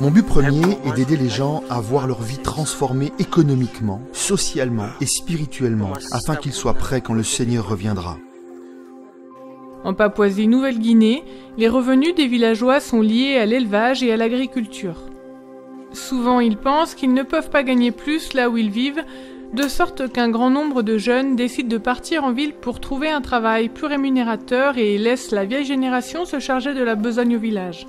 Mon but premier est d'aider les gens à voir leur vie transformée économiquement, socialement et spirituellement, afin qu'ils soient prêts quand le Seigneur reviendra. En Papouasie-Nouvelle-Guinée, les revenus des villageois sont liés à l'élevage et à l'agriculture. Souvent, ils pensent qu'ils ne peuvent pas gagner plus là où ils vivent, de sorte qu'un grand nombre de jeunes décident de partir en ville pour trouver un travail plus rémunérateur et laissent la vieille génération se charger de la besogne au village.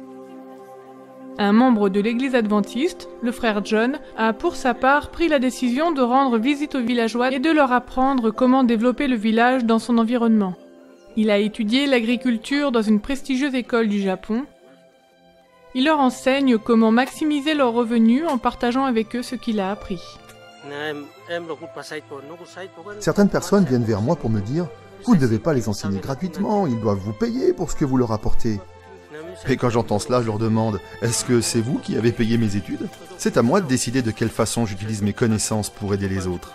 Un membre de l'église adventiste, le frère John, a pour sa part pris la décision de rendre visite aux villageois et de leur apprendre comment développer le village dans son environnement. Il a étudié l'agriculture dans une prestigieuse école du Japon. Il leur enseigne comment maximiser leurs revenus en partageant avec eux ce qu'il a appris. Certaines personnes viennent vers moi pour me dire « Vous ne devez pas les enseigner gratuitement, ils doivent vous payer pour ce que vous leur apportez. » Et quand j'entends cela, je leur demande « Est-ce que c'est vous qui avez payé mes études ?» C'est à moi de décider de quelle façon j'utilise mes connaissances pour aider les autres.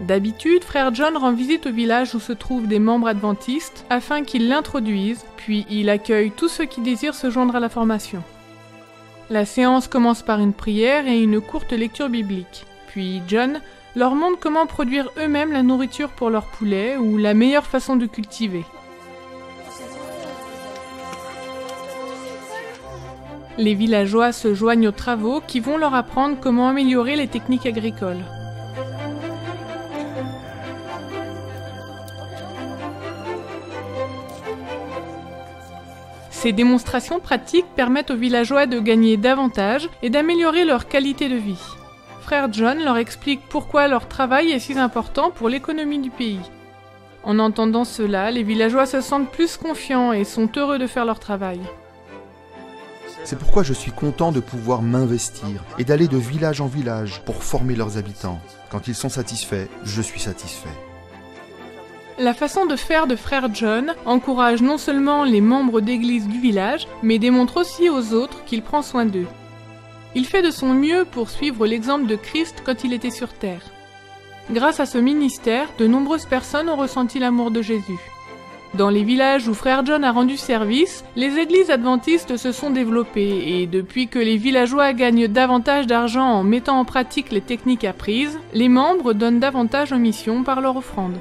D'habitude, frère John rend visite au village où se trouvent des membres adventistes afin qu'ils l'introduisent, puis il accueille tous ceux qui désirent se joindre à la formation. La séance commence par une prière et une courte lecture biblique. Puis John leur montre comment produire eux-mêmes la nourriture pour leurs poulets ou la meilleure façon de cultiver. Les villageois se joignent aux travaux qui vont leur apprendre comment améliorer les techniques agricoles. Ces démonstrations pratiques permettent aux villageois de gagner davantage et d'améliorer leur qualité de vie. Frère John leur explique pourquoi leur travail est si important pour l'économie du pays. En entendant cela, les villageois se sentent plus confiants et sont heureux de faire leur travail. C'est pourquoi je suis content de pouvoir m'investir et d'aller de village en village pour former leurs habitants. Quand ils sont satisfaits, je suis satisfait. La façon de faire de frère John encourage non seulement les membres d'église du village, mais démontre aussi aux autres qu'il prend soin d'eux. Il fait de son mieux pour suivre l'exemple de Christ quand il était sur terre. Grâce à ce ministère, de nombreuses personnes ont ressenti l'amour de Jésus. Dans les villages où frère John a rendu service, les églises adventistes se sont développées et depuis que les villageois gagnent davantage d'argent en mettant en pratique les techniques apprises, les membres donnent davantage aux missions par leur offrande.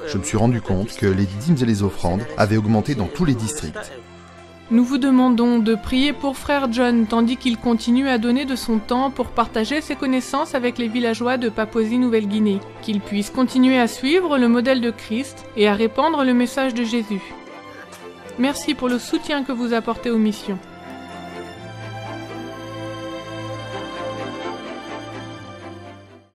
Je me suis rendu compte que les dîmes et les offrandes avaient augmenté dans tous les districts. Nous vous demandons de prier pour frère John tandis qu'il continue à donner de son temps pour partager ses connaissances avec les villageois de Papouasie-Nouvelle-Guinée, qu'il puisse continuer à suivre le modèle de Christ et à répandre le message de Jésus. Merci pour le soutien que vous apportez aux missions.